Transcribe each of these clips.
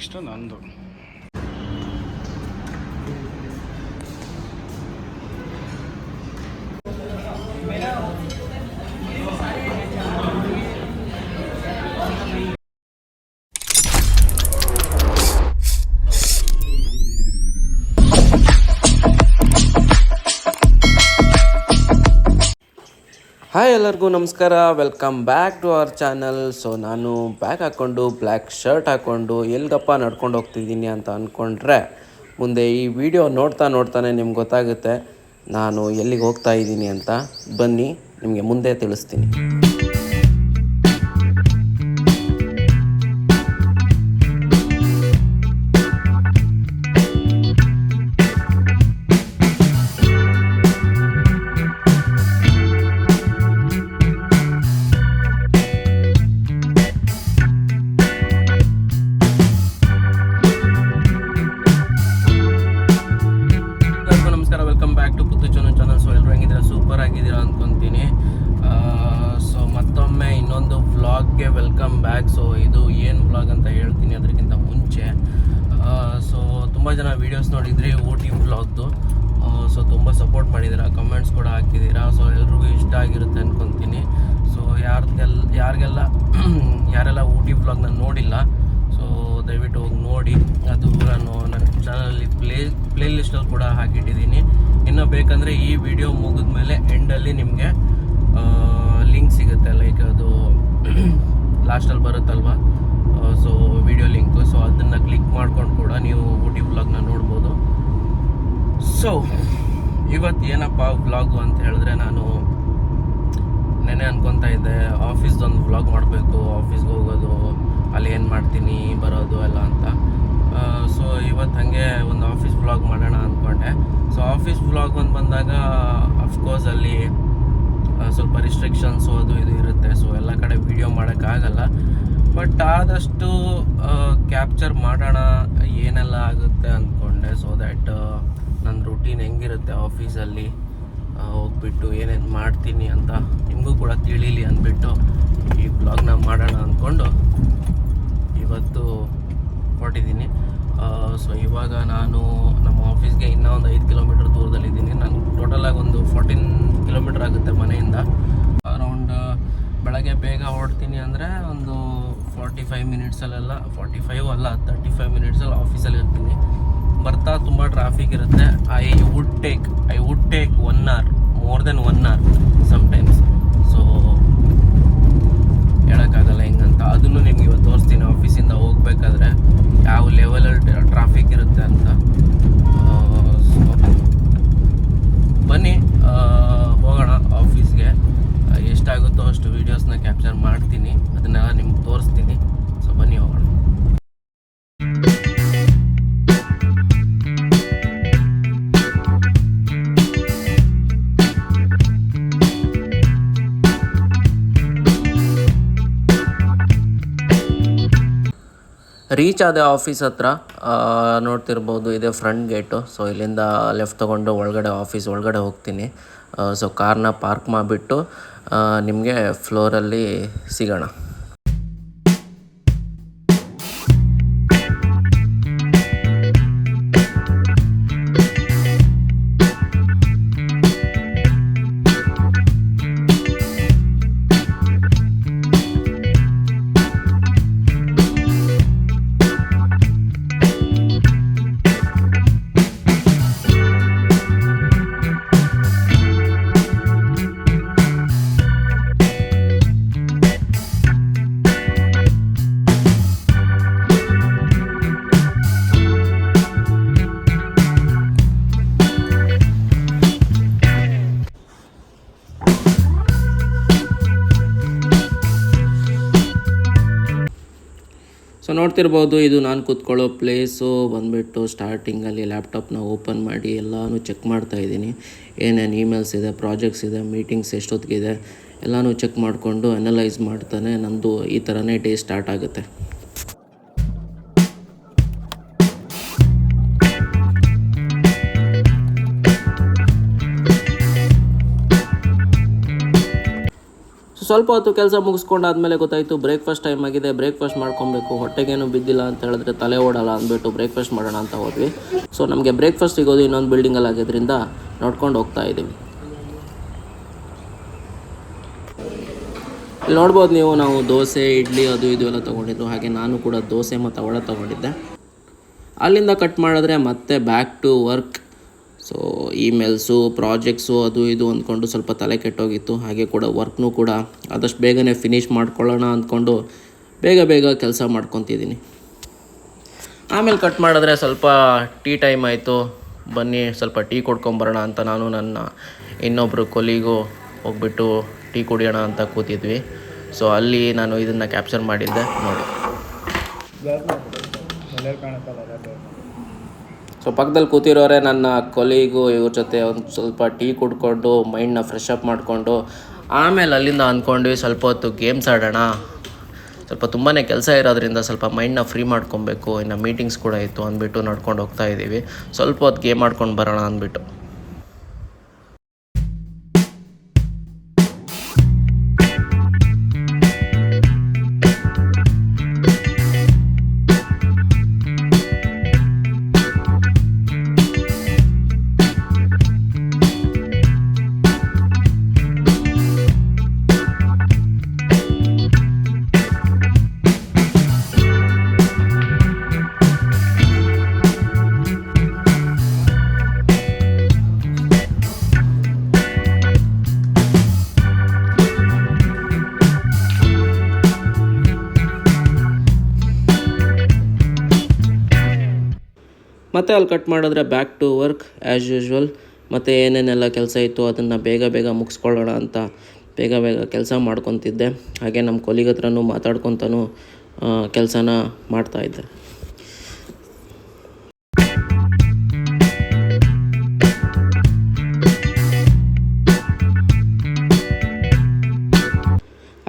Next ನಂದು. Hi ಎಲ್ಲರಿಗೂ ನಮಸ್ಕಾರ, welcome back to our channel. So ನಾನು ಬ್ಯಾಗ್ ಹಾಕ್ಕೊಂಡು ಬ್ಲ್ಯಾಕ್ ಶರ್ಟ್ ಹಾಕ್ಕೊಂಡು ಎಲ್ಗಪ್ಪ ನಡ್ಕೊಂಡು ಹೋಗ್ತಿದ್ದೀನಿ ಅಂತ ಅಂದ್ಕೊಂಡ್ರೆ ಮುಂದೆ ಈ ವಿಡಿಯೋ ನೋಡ್ತಾನೆ ನಿಮ್ಗೆ ಗೊತ್ತಾಗುತ್ತೆ ನಾನು ಎಲ್ಲಿಗೆ ಹೋಗ್ತಾ ಇದ್ದೀನಿ ಅಂತ. ಬನ್ನಿ ನಿಮಗೆ ಮುಂದೆ ತಿಳಿಸ್ತೀನಿ. Welcome back to Puttu channel. So ಎಲ್ಲರೂ ಹೆಂಗಿದ್ದೀರಾ? ಸೂಪರ್ ಆಗಿದ್ದೀರಾ ಅಂದ್ಕೊತೀನಿ. ಸೊ ಮತ್ತೊಮ್ಮೆ ಇನ್ನೊಂದು ವ್ಲಾಗ್ಗೆ ವೆಲ್ಕಮ್ ಬ್ಯಾಕ್. ಸೊ ಇದು ಏನು ವ್ಲಾಗ್ ಅಂತ ಹೇಳ್ತೀನಿ ಅದಕ್ಕಿಂತ ಮುಂಚೆ. ಸೊ ತುಂಬ ಜನ ವೀಡಿಯೋಸ್ ನೋಡಿದ್ರಿ ಊಟಿ ವ್ಲಾಗ್ದು. ಸೊ ತುಂಬ ಸಪೋರ್ಟ್ ಮಾಡಿದ್ದೀರಾ, ಕಮೆಂಟ್ಸ್ ಕೂಡ ಹಾಕಿದ್ದೀರಾ. ಸೊ ಎಲ್ರಿಗೂ ಇಷ್ಟ ಆಗಿರುತ್ತೆ ಅಂದ್ಕೊತೀನಿ. ಸೊ ಯಾರೆಲ್ಲ ಊಟಿ ವ್ಲಾಗ್ನ ನೋಡಿಲ್ಲ ಸೊ ದಯವಿಟ್ಟು ಹೋಗಿ ನೋಡಿ. ಅದು ನಾನು ನನ್ನ ಚಾನಲಲ್ಲಿ ಪ್ಲೇ ಲಿಸ್ಟಲ್ಲಿ ಕೂಡ ಹಾಕಿಟ್ಟಿದ್ದೀನಿ. ಇನ್ನು ಬೇಕಂದರೆ ಈ ವಿಡಿಯೋ ಮುಗಿದ ಮೇಲೆ ಎಂಡಲ್ಲಿ ನಿಮಗೆ ಲಿಂಕ್ ಸಿಗುತ್ತೆ, ಲೈಕ್ ಅದು ಲಾಸ್ಟಲ್ಲಿ ಬರುತ್ತಲ್ವ, ಸೊ ವಿಡಿಯೋ ಲಿಂಕು. ಸೊ ಅದನ್ನು ಕ್ಲಿಕ್ ಮಾಡ್ಕೊಂಡು ಕೂಡ ನೀವು ಊಟಿ ವ್ಲಾಗ್ನ ನೋಡ್ಬೋದು. ಸೊ ಇವತ್ತು ಏನಪ್ಪ ವ್ಲಾಗು ಅಂತ ಹೇಳಿದ್ರೆ, ನಾನು ನೆನೆ ಅನ್ಕೊತಾ ಇದ್ದೆ ಆಫೀಸ್ದೊಂದು ವ್ಲಾಗ್ ಮಾಡಬೇಕು, ಆಫೀಸ್ಗೆ ಹೋಗೋದು, ಅಲ್ಲಿ ಏನು ಮಾಡ್ತೀನಿ ಬರೋದು ಎಲ್ಲ ಅಂತ. ಸೊ ಇವತ್ತು ಹಾಗೆ ಒಂದು ಆಫೀಸ್ ವ್ಲಾಗ್ ಮಾಡೋಣ ಅಂದ್ಕೊಂಡೆ. ಸೊ ಆಫೀಸ್ ವ್ಲಾಗ್ ಅಂತ ಬಂದಾಗ ಅಫ್ಕೋರ್ಸ್ ಅಲ್ಲಿ ಸ್ವಲ್ಪ ರಿಸ್ಟ್ರಿಕ್ಷನ್ಸು ಅದು ಇದು ಇರುತ್ತೆ. ಸೊ ಎಲ್ಲ ಕಡೆ ವೀಡಿಯೋ ಮಾಡೋಕ್ಕಾಗಲ್ಲ, ಬಟ್ ಆದಷ್ಟು ಕ್ಯಾಪ್ಚರ್ ಮಾಡೋಣ ಏನೆಲ್ಲ ಆಗುತ್ತೆ ಅಂದ್ಕೊಂಡೆ. ಸೊ ದ್ಯಾಟ್ ನನ್ನ ರೂಟೀನ್ ಹೆಂಗಿರುತ್ತೆ ಆಫೀಸಲ್ಲಿ ಹೋಗ್ಬಿಟ್ಟು ಏನೇನು ಮಾಡ್ತೀನಿ ಅಂತ ನಿಮಗೂ ಕೂಡ ತಿಳಿಲಿ ಅಂದ್ಬಿಟ್ಟು ಈ ವ್ಲಾಗ್ನ ಮಾಡೋಣ ಅಂದ್ಕೊಂಡು ಇವತ್ತು ಹೊರಟಿದ್ದೀನಿ. ಸೊ ಇವಾಗ ನಾನು ನಮ್ಮ ಆಫೀಸ್ಗೆ ಇನ್ನೂ ಒಂದು 5 ಕಿಲೋಮೀಟರ್ ದೂರದಲ್ಲಿದ್ದೀನಿ. ನಾನು ಟೋಟಲಾಗಿ ಒಂದು 14 ಕಿಲೋಮೀಟರ್ ಆಗುತ್ತೆ ಮನೆಯಿಂದ. ಅರೌಂಡ್ ಬೆಳಗ್ಗೆ ಬೇಗ ಹೊರಡ್ತೀನಿ ಅಂದರೆ ಒಂದು 45 ಮಿನಿಟ್ಸಲ್ಲೆಲ್ಲ, 45 ಅಲ್ಲ 35 ಮಿನಿಟ್ಸಲ್ಲಿ ಆಫೀಸಲ್ಲಿ ಇರ್ತೀನಿ. ಬರ್ತಾ ತುಂಬ ಟ್ರಾಫಿಕ್ ಇರುತ್ತೆ. I would take 1 hour, more than 1 hour sometimes. So ಹೇಳೋಕ್ಕಾಗಲ್ಲ ಹೆಂಗಂತ. ಅದನ್ನು ನಿಮ್ಗೆ ಇವತ್ತು ತೋರಿಸ್ತೀನಿ ಆಫೀಸಿಂದ ಹೋಗ್ಬೇಕಾದ್ರೆ ಯಾವ ಲೆವೆಲಲ್ಲಿ ಟ್ರಾಫಿಕ್ ಇರುತ್ತೆ ಅಂತ. ಸೊ ಬನ್ನಿ ಹೋಗೋಣ ಆಫೀಸ್ಗೆ. ಎಷ್ಟಾಗುತ್ತೋ ಅಷ್ಟು ವೀಡಿಯೋಸ್ನ ಕ್ಯಾಪ್ಚರ್ ಮಾಡ್ತೀನಿ, ಅದನ್ನೆಲ್ಲ ನಿಮ್ಗೆ ತೋರಿಸ್ತೀನಿ. ಸೊ ಬನ್ನಿ ಹೋಗೋಣ. ರೀಚ್ ಆದ ಆಫೀಸ್ ಹತ್ರ ನೋಡ್ತಿರ್ಬೋದು, ಇದೆ ಫ್ರಂಟ್ ಗೇಟು. ಸೊ ಇಲ್ಲಿಂದ ಲೆಫ್ಟ್ ತೊಗೊಂಡು ಆಫೀಸ್ ಒಳಗಡೆ ಹೋಗ್ತೀನಿ. ಸೊ ಕಾರ್ನ ಪಾರ್ಕ್ ಮಾಡಿಬಿಟ್ಟು ನಿಮಗೆ ಫ್ಲೋರಲ್ಲಿ ಸಿಗೋಣ. ಸೊ ನೋಡ್ತಿರ್ಬೋದು, ಇದು ನಾನು ಕೂತ್ಕೊಳ್ಳೋ ಪ್ಲೇಸು ಬಂದುಬಿಟ್ಟು ಸ್ಟಾರ್ಟಿಂಗಲ್ಲಿ ಲ್ಯಾಪ್ಟಾಪ್ನ ಓಪನ್ ಮಾಡಿ ಎಲ್ಲನೂ ಚೆಕ್ ಮಾಡ್ತಾಯಿದ್ದೀನಿ. ಏನೇನು ಇಮೇಲ್ಸ್ ಇದೆ, ಪ್ರಾಜೆಕ್ಟ್ಸ್ ಇದೆ, ಮೀಟಿಂಗ್ಸ್ ಎಷ್ಟೊತ್ತಿಗಿದೆ ಎಲ್ಲನೂ ಚೆಕ್ ಮಾಡಿಕೊಂಡು ಅನಲೈಸ್ ಮಾಡ್ತಾನೆ ನಮ್ಮದು ಈ ಥರನೇ ಡೇ ಸ್ಟಾರ್ಟ್ ಆಗುತ್ತೆ. ಸೊ ಸ್ವಲ್ಪ ಹೊತ್ತು ಕೆಲಸ ಮುಗಿಸ್ಕೊಂಡಾದ್ಮೇಲೆ ಗೊತ್ತಾಯಿತು ಬ್ರೇಕ್ಫಾಸ್ಟ್ ಟೈಮ್ ಆಗಿದೆ, ಬ್ರೇಕ್ಫಾಸ್ಟ್ ಮಾಡ್ಕೊಬೇಕು, ಹೊಟ್ಟೆಗೇನು ಬಿದ್ದಿಲ್ಲ ಅಂತ ಹೇಳಿದ್ರೆ ತಲೆ ಓಡಲ್ಲ ಅಂದ್ಬಿಟ್ಟು ಬ್ರೇಕ್ಫಾಸ್ಟ್ ಮಾಡೋಣ ಅಂತ ಹೋದ್ವಿ. ಸೊ ನಮಗೆ ಬ್ರೇಕ್ಫಾಸ್ಟ್ ಸಿಗೋದು ಇನ್ನೊಂದು ಬಿಲ್ಡಿಂಗಲ್ಲಿ ಆಗಿದ್ದರಿಂದ ನೋಡ್ಕೊಂಡು ಹೋಗ್ತಾ ಇದ್ದೀವಿ. ಇಲ್ಲಿ ನೋಡ್ಬೋದು ನೀವು, ನಾವು ದೋಸೆ, ಇಡ್ಲಿ ಅದು ಇದು ಎಲ್ಲ ತೊಗೊಂಡಿದ್ದು. ಹಾಗೆ ನಾನು ಕೂಡ ದೋಸೆ ಮತ್ತು ವಡೆ ತೊಗೊಂಡಿದ್ದೆ. ಅಲ್ಲಿಂದ ಕಟ್ ಮಾಡಿದ್ರೆ ಮತ್ತೆ back to work. So emails, projects ಅದು ಇದು ಅಂದ್ಕೊಂಡು ಸ್ವಲ್ಪ ತಲೆ ಕೆಟ್ಟೋಗಿತ್ತು. ಹಾಗೆ ಕೂಡ ವರ್ಕ್ನೂ ಕೂಡ ಆದಷ್ಟು ಬೇಗನೆ ಫಿನಿಷ್ ಮಾಡ್ಕೊಳ್ಳೋಣ ಅಂದ್ಕೊಂಡು ಬೇಗ ಕೆಲಸ ಮಾಡ್ಕೊತಿದ್ದೀನಿ. ಆಮೇಲೆ ಕಟ್ ಮಾಡಿದ್ರೆ ಸ್ವಲ್ಪ ಟೀ ಟೈಮ್ ಆಯಿತು. ಬನ್ನಿ ಸ್ವಲ್ಪ ಟೀ ಕೊಡ್ಕೊಂಬರೋಣ ಅಂತ ನಾನು ನನ್ನ ಇನ್ನೊಬ್ಬರು ಕೊಲೀಗು ಹೋಗ್ಬಿಟ್ಟು ಟೀ ಕುಡಿಯೋಣ ಅಂತ ಕೂತಿದ್ವಿ. ಸೊ ಅಲ್ಲಿ ನಾನು ಇದನ್ನು ಕ್ಯಾಪ್ಚರ್ ಮಾಡಿದ್ದೆ ನೋಡಿ. ಸೊ ಪಕ್ಕದಲ್ಲಿ ಕೂತಿರೋರೆ ನನ್ನ ಕೊಲೀಗು. ಇವ್ರ ಜೊತೆ ಒಂದು ಸ್ವಲ್ಪ ಟೀ ಕುಡ್ಕೊಂಡು ಮೈಂಡ್ನ ಫ್ರೆಶ್ ಅಪ್ ಮಾಡಿಕೊಂಡು ಆಮೇಲೆ ಅಲ್ಲಿಂದ ಅಂದ್ಕೊಂಡ್ವಿ ಸ್ವಲ್ಪ ಹೊತ್ತು ಗೇಮ್ಸ್ ಆಡೋಣ. ಸ್ವಲ್ಪ ತುಂಬಾ ಕೆಲಸ ಇರೋದ್ರಿಂದ ಸ್ವಲ್ಪ ಮೈಂಡ್ನ ಫ್ರೀ ಮಾಡ್ಕೊಬೇಕು, ಇನ್ನು ಮೀಟಿಂಗ್ಸ್ ಕೂಡ ಇತ್ತು ಅಂದ್ಬಿಟ್ಟು ನಡ್ಕೊಂಡು ಹೋಗ್ತಾ ಇದ್ದೀವಿ. ಸ್ವಲ್ಪ ಹೊತ್ತು ಗೇಮ್ ಆಡ್ಕೊಂಡು ಬರೋಣ ಅಂದ್ಬಿಟ್ಟು. ಮತ್ತು ಅಲ್ಲಿ ಕಟ್ ಮಾಡಿದ್ರೆ back to work as usual. ಮತ್ತು ಏನೇನೆಲ್ಲ ಕೆಲಸ ಇತ್ತು ಅದನ್ನು ಬೇಗ ಮುಗಿಸ್ಕೊಳ್ಳೋಣ ಅಂತ ಬೇಗ ಕೆಲಸ ಮಾಡ್ಕೊತಿದ್ದೆ. ಹಾಗೆ ನಮ್ಮ ಕೊಲೀಗ್ ಹತ್ರನೂ ಮಾತಾಡ್ಕೊತಾನು ಕೆಲಸನ ಮಾಡ್ತಾಯಿದ್ದೆ.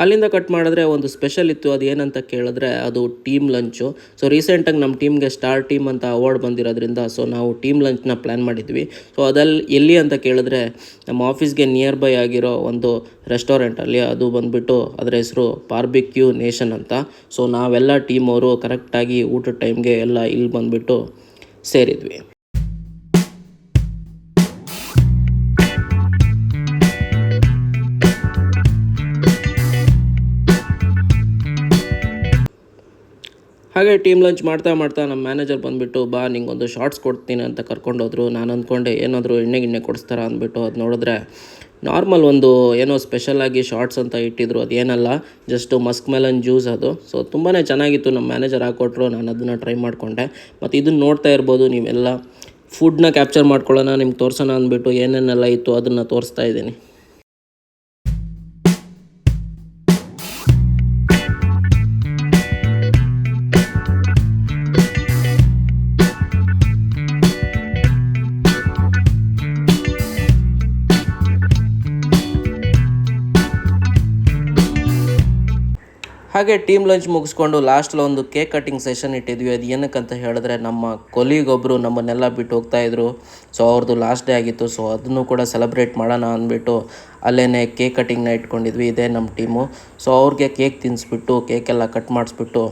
ಅಲ್ಲಿಂದ ಕಟ್ ಮಾಡಿದ್ರೆ ಒಂದು ಸ್ಪೆಷಲ್ ಇತ್ತು. ಅದು ಏನಂತ ಕೇಳಿದ್ರೆ ಅದು ಟೀಮ್ ಲಂಚು. ಸೊ ರೀಸೆಂಟಾಗಿ ನಮ್ಮ ಟೀಮ್ಗೆ ಸ್ಟಾರ್ ಟೀಮ್ ಅಂತ ಅವಾರ್ಡ್ ಬಂದಿರೋದ್ರಿಂದ ಸೊ ನಾವು ಟೀಮ್ ಲಂಚ್ನ ಪ್ಲ್ಯಾನ್ ಮಾಡಿದ್ವಿ. ಸೊ ಅದಲ್ಲಿ ಎಲ್ಲಿ ಅಂತ ಕೇಳಿದ್ರೆ ನಮ್ಮ ಆಫೀಸ್ಗೆ ನಿಯರ್ ಬೈ ಆಗಿರೋ ಒಂದು ರೆಸ್ಟೋರೆಂಟಲ್ಲಿ, ಅದು ಬಂದುಬಿಟ್ಟು ಅದರ ಹೆಸರು ಬಾರ್ಬಿಕ್ಯೂ ನೇಷನ್ ಅಂತ. ಸೊ ನಾವೆಲ್ಲ ಟೀಮ್ ಅವರು ಕರೆಕ್ಟಾಗಿ ಊಟದ ಟೈಮ್ಗೆ ಎಲ್ಲ ಇಲ್ಲಿ ಬಂದುಬಿಟ್ಟು ಸೇರಿದ್ವಿ. ಹಾಗೆ ಟೀಮ್ ಲಂಚ್ ಮಾಡ್ತಾ ನಮ್ಮ ಮ್ಯಾನೇಜರ್ ಬಂದುಬಿಟ್ಟು ಬಾ ನಿಂಗೊಂದು ಶಾರ್ಟ್ಸ್ ಕೊಡ್ತೀನಿ ಅಂತ ಕರ್ಕೊಂಡೋದ್ರು. ನಾನು ಅಂದ್ಕೊಂಡೆ ಏನಾದರೂ ಎಣ್ಣೆ ಕೊಡಿಸ್ತಾರ ಅಂದ್ಬಿಟ್ಟು ಅದು ನೋಡಿದ್ರೆ ನಾರ್ಮಲ್ ಒಂದು ಏನೋ ಸ್ಪೆಷಲಾಗಿ ಶಾರ್ಟ್ಸ್ ಅಂತ ಇಟ್ಟಿದ್ರು. ಅದೇನಲ್ಲ, ಜಸ್ಟು ಮಸ್ಕ್ ಮೆಲನ್ ಜ್ಯೂಸ್ ಅದು. ಸೊ ತುಂಬಾ ಚೆನ್ನಾಗಿತ್ತು. ನಮ್ಮ ಮ್ಯಾನೇಜರ್ ಹಾಕ್ಕೊಟ್ರು, ನಾನು ಅದನ್ನು ಟ್ರೈ ಮಾಡಿಕೊಂಡೆ. ಮತ್ತು ಇದನ್ನು ನೋಡ್ತಾ ಇರ್ಬೋದು ನೀವೆಲ್ಲ. ಫುಡ್ನ ಕ್ಯಾಪ್ಚರ್ ಮಾಡ್ಕೊಳ್ಳೋಣ, ನಿಮ್ಗೆ ತೋರಿಸೋಣ ಅಂದ್ಬಿಟ್ಟು ಏನೇನೆಲ್ಲ ಇತ್ತು ಅದನ್ನು ತೋರಿಸ್ತಾ ಇದ್ದೀನಿ. ಹಾಗೆ ಟೀಮ್ ಲಂಚ್ ಮುಗಿಸ್ಕೊಂಡು ಲಾಸ್ಟಲ್ಲಿ ಒಂದು ಕೇಕ್ ಕಟ್ಟಿಂಗ್ ಸೆಷನ್ ಇಟ್ಟಿದ್ವಿ. ಅದು ಏನಕ್ಕಂತ ಹೇಳಿದ್ರೆ ನಮ್ಮ ಕೊಲೀಗೊಬ್ಬರು ನಮ್ಮನ್ನೆಲ್ಲ ಬಿಟ್ಟು ಹೋಗ್ತಾಯಿದ್ರು. ಸೊ ಅವ್ರದ್ದು ಲಾಸ್ಟ್ ಡೇ ಆಗಿತ್ತು. ಸೊ ಅದನ್ನು ಕೂಡ ಸೆಲೆಬ್ರೇಟ್ ಮಾಡೋಣ ಅಂದ್ಬಿಟ್ಟು ಅಲ್ಲೇ ಕೇಕ್ ಕಟ್ಟಿಂಗ್ನ ಇಟ್ಕೊಂಡಿದ್ವಿ. ಇದೇ ನಮ್ಮ ಟೀಮು. ಸೊ ಅವ್ರಿಗೆ ಕೇಕ್ ತಿನ್ನಿಸ್ಬಿಟ್ಟು ಕೇಕೆಲ್ಲ ಕಟ್ ಮಾಡಿಸ್ಬಿಟ್ಟು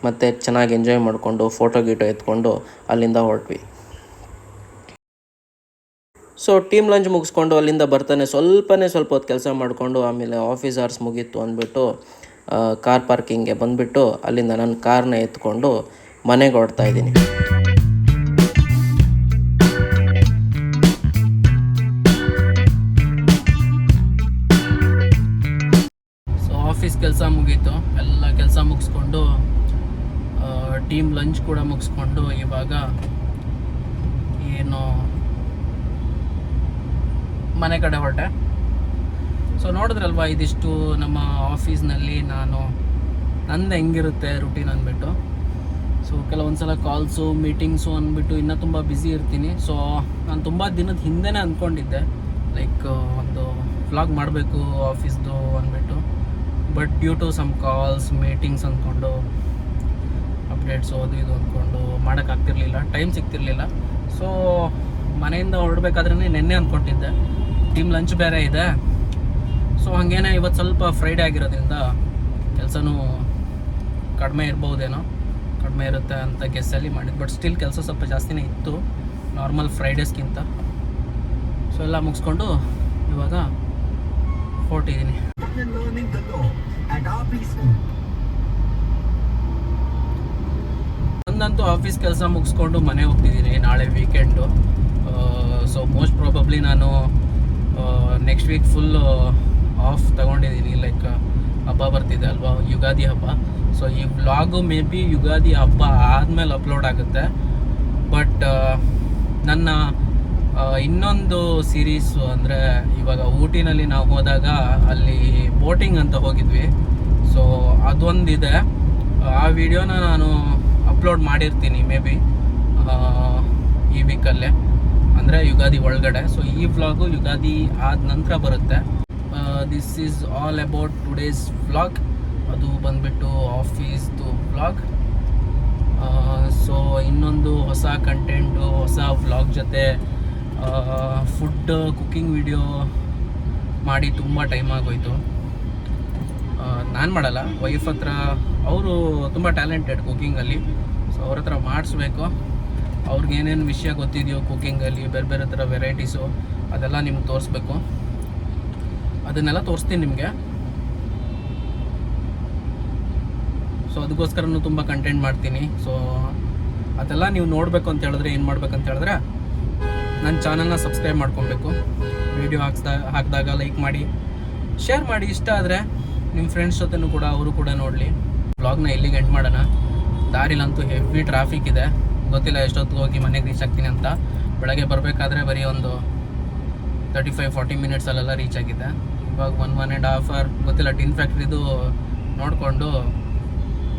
ಮತ್ತು ಚೆನ್ನಾಗಿ ಎಂಜಾಯ್ ಮಾಡಿಕೊಂಡು ಫೋಟೋ ಎತ್ಕೊಂಡು ಅಲ್ಲಿಂದ ಹೊರಟ್ವಿ. ಸೊ ಟೀಮ್ ಲಂಚ್ ಮುಗಿಸ್ಕೊಂಡು ಅಲ್ಲಿಂದ ಬರ್ತಾನೆ ಸ್ವಲ್ಪ ಹೊತ್ತು ಕೆಲಸ ಮಾಡಿಕೊಂಡು ಆಮೇಲೆ ಆಫೀಸ್ ಅವರ್ಸ್ ಮುಗೀತು ಅಂದ್ಬಿಟ್ಟು ಕಾರ್ ಪಾರ್ಕಿಂಗ್ಗೆ ಬಂದುಬಿಟ್ಟು ಅಲ್ಲಿಂದ ನನ್ನ ಕಾರ್ನ ಎತ್ಕೊಂಡು ಮನೆಗೆ ಹೊರಡ್ತಾ ಇದ್ದೀನಿ. ಸೊ ಆಫೀಸ್ ಕೆಲಸ ಮುಗೀತು, ಎಲ್ಲ ಕೆಲಸ ಮುಗಿಸ್ಕೊಂಡು ಟೀಮ್ ಲಂಚ್ ಕೂಡ ಮುಗಿಸ್ಕೊಂಡು ಇವಾಗ ಏನು ಮನೆ ಕಡೆ ಹೊರಟೆ. ಸೊ ನೋಡಿದ್ರಲ್ವ, ಇದಿಷ್ಟು ನಮ್ಮ ಆಫೀಸ್ನಲ್ಲಿ ನಂದು ಹೆಂಗಿರುತ್ತೆ ರುಟೀನ್ ಅಂದ್ಬಿಟ್ಟು. ಸೊ ಕೆಲವೊಂದು ಸಲ ಕಾಲ್ಸು, ಮೀಟಿಂಗ್ಸು ಅಂದ್ಬಿಟ್ಟು ಇನ್ನೂ ತುಂಬ ಬ್ಯುಸಿ ಇರ್ತೀನಿ. ಸೊ ನಾನು ತುಂಬ ದಿನದ ಹಿಂದೆನೇ ಅಂದ್ಕೊಂಡಿದ್ದೆ ಲೈಕ್ ಒಂದು ವ್ಲಾಗ್ ಮಾಡಬೇಕು ಆಫೀಸ್ದು ಅಂದ್ಬಿಟ್ಟು. But due to some calls, meetings ಅಂದ್ಕೊಂಡು, ಅಪ್ಡೇಟ್ಸು ಅದು ಇದು ಅಂದ್ಕೊಂಡು ಮಾಡೋಕ್ಕಾಗ್ತಿರ್ಲಿಲ್ಲ, ಟೈಮ್ ಸಿಗ್ತಿರ್ಲಿಲ್ಲ. ಸೊ ಮನೆಯಿಂದ ಹೊರಡ್ಬೇಕಾದ್ರೆ ನೆನ್ನೆ ಅಂದ್ಕೊಂಡಿದ್ದೆ, ಟೀಮ್ ಲಂಚ್ ಬೇರೆ ಇದೆ. ಸೊ ಹಾಗೇನೆ ಇವತ್ತು ಸ್ವಲ್ಪ ಫ್ರೈಡೇ ಆಗಿರೋದ್ರಿಂದ ಕೆಲಸನೂ ಕಡಿಮೆ ಇರ್ಬೋದೇನೋ, ಕಡಿಮೆ ಇರುತ್ತೆ ಅಂತ ಗೆಸ್ಸಲ್ಲಿ ಮಾಡಿದ್ದು. ಬಟ್ ಸ್ಟಿಲ್ ಕೆಲಸ ಸ್ವಲ್ಪ ಜಾಸ್ತಿನೇ ಇತ್ತು ನಾರ್ಮಲ್ ಫ್ರೈಡೇಸ್ಗಿಂತ. ಸೊ ಎಲ್ಲ ಮುಗಿಸ್ಕೊಂಡು ಇವಾಗ ಹೊರಟಿದ್ದೀನಿ. ಒಂದಂತೂ ಆಫೀಸ್ ಕೆಲಸ ಮುಗಿಸ್ಕೊಂಡು ಮನೆ ಹೋಗ್ತಿದ್ದೀನಿ, ನಾಳೆ ವೀಕೆಂಡು. ಸೊ ಮೋಸ್ಟ್ ಪ್ರಾಬಬ್ಲಿ ನಾನು ನೆಕ್ಸ್ಟ್ ವೀಕ್ ಫುಲ್ ಆಫ್ ತಗೊಂಡಿದ್ದೀನಿ. ಲೈಕ್ ಹಬ್ಬ ಬರ್ತಿದೆ ಅಲ್ವಾ, ಯುಗಾದಿ ಹಬ್ಬ. ಸೊ ಈ ವ್ಲಾಗು ಮೇ ಬಿ ಯುಗಾದಿ ಹಬ್ಬ ಆದಮೇಲೆ ಅಪ್ಲೋಡ್ ಆಗುತ್ತೆ. ಬಟ್ ನನ್ನ ಇನ್ನೊಂದು ಸೀರೀಸು ಅಂದರೆ ಇವಾಗ ಊಟಿನಲ್ಲಿ ನಾವು ಹೋದಾಗ ಅಲ್ಲಿ ಬೋಟಿಂಗ್ ಅಂತ ಹೋಗಿದ್ವಿ. ಸೊ ಅದೊಂದಿದೆ, ಆ ವಿಡಿಯೋನ ನಾನು ಅಪ್ಲೋಡ್ ಮಾಡಿರ್ತೀನಿ ಮೇ ಬಿ ಈ ವೀಕಲ್ಲೇ, ಅಂದರೆ ಯುಗಾದಿ ಒಳಗಡೆ. ಸೊ ಈ ವ್ಲಾಗು ಯುಗಾದಿ ಆದ ನಂತರ ಬರುತ್ತೆ. This is all about today's vlog. ಅದು ಬಂದುಬಿಟ್ಟು ಆಫೀಸ್ದು ವ್ಲಾಗ್. ಸೊ ಇನ್ನೊಂದು ಹೊಸ ಕಂಟೆಂಟು, ಹೊಸ ವ್ಲಾಗ್ ಜೊತೆ ಫುಡ್ ಕುಕ್ಕಿಂಗ್ ವಿಡಿಯೋ ಮಾಡಿ ತುಂಬ ಟೈಮ್ ಆಗೋಯ್ತು. ನಾನು ಮಾಡಲ್ಲ, ವೈಫ್ ಹತ್ರ, ಅವರು ತುಂಬ ಟ್ಯಾಲೆಂಟೆಡ್ ಕುಕ್ಕಿಂಗಲ್ಲಿ. ಸೊ ಅವ್ರ ಹತ್ರ ಮಾಡಿಸ್ಬೇಕು. ಅವ್ರಿಗೇನೇನು ವಿಷಯ ಗೊತ್ತಿದೆಯೋ ಕುಕ್ಕಿಂಗಲ್ಲಿ, ಬೇರೆ ಬೇರೆ ಥರ ವೆರೈಟೀಸು, ಅದೆಲ್ಲ ನಿಮ್ಗೆ ತೋರಿಸ್ಬೇಕು. ಅದನ್ನೆಲ್ಲ ತೋರಿಸ್ತೀನಿ ನಿಮಗೆ. ಸೊ ಅದಕ್ಕೋಸ್ಕರನೂ ತುಂಬ ಕಂಟೆಂಟ್ ಮಾಡ್ತೀನಿ. ಸೊ ಅದೆಲ್ಲ ನೀವು ನೋಡಬೇಕು ಅಂತ ಹೇಳಿದ್ರೆ ಏನು ಮಾಡ್ಬೇಕಂತ ಹೇಳಿದ್ರೆ ನನ್ನ ಚಾನಲ್ನ ಸಬ್ಸ್ಕ್ರೈಬ್ ಮಾಡ್ಕೊಬೇಕು. ವೀಡಿಯೋ ಹಾಕಿದಾಗ ಲೈಕ್ ಮಾಡಿ, ಶೇರ್ ಮಾಡಿ. ಇಷ್ಟ ಆದರೆ ನಿಮ್ಮ ಫ್ರೆಂಡ್ಸ್ ಜೊತೆನೂ ಕೂಡ ಅವರು ಕೂಡ ನೋಡಲಿ. ವ್ಲಾಗ್ನ ಇಲ್ಲಿಗೆ ಎಂಡ್ ಮಾಡೋಣ. ದಾರಿಲಂತೂ ಹೆವಿ ಟ್ರಾಫಿಕ್ ಇದೆ, ಗೊತ್ತಿಲ್ಲ ಎಷ್ಟೊತ್ತಿಗೆ ಹೋಗಿ ಮನೆಗೆ ರೀಚ್ ಆಗ್ತೀನಿ ಅಂತ. ಬೆಳಗ್ಗೆ ಬರಬೇಕಾದ್ರೆ ಬರೀ ಒಂದು 35-40 ಮಿನಿಟ್ಸಲ್ಲೆಲ್ಲ ರೀಚ್ ಆಗಿದೆ. ಇವಾಗ 1.5 ಅವರ್ ಗೊತ್ತಿಲ್ಲ. ಟಿನ್ ಫ್ಯಾಕ್ಟ್ರಿದು ನೋಡಿಕೊಂಡು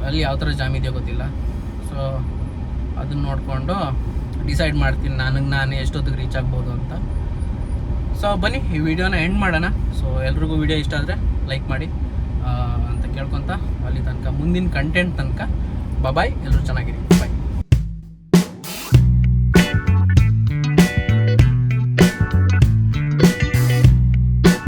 ಅಲ್ಲಿ ಯಾವ ಥರ ಜಾಮ್ ಇದೆಯೋ ಗೊತ್ತಿಲ್ಲ. ಸೊ ಅದನ್ನ ನೋಡಿಕೊಂಡು ಡಿಸೈಡ್ ಮಾಡ್ತೀನಿ ನಾನು ಎಷ್ಟೊತ್ತಿಗೆ ರೀಚ್ ಆಗ್ಬೋದು ಅಂತ. ಸೊ ಬನ್ನಿ ಈ ವಿಡಿಯೋನ ಎಂಡ್ ಮಾಡೋಣ. ಸೊ ಎಲ್ರಿಗೂ ವಿಡಿಯೋ ಇಷ್ಟ ಆದರೆ ಲೈಕ್ ಮಾಡಿ ಅಂತ ಕೇಳ್ಕೊತ ಅಲ್ಲಿ ತನಕ ಮುಂದಿನ ಕಂಟೆಂಟ್ ತನಕ ಬಾಯ್. ಎಲ್ಲರೂ ಚೆನ್ನಾಗಿರಿ.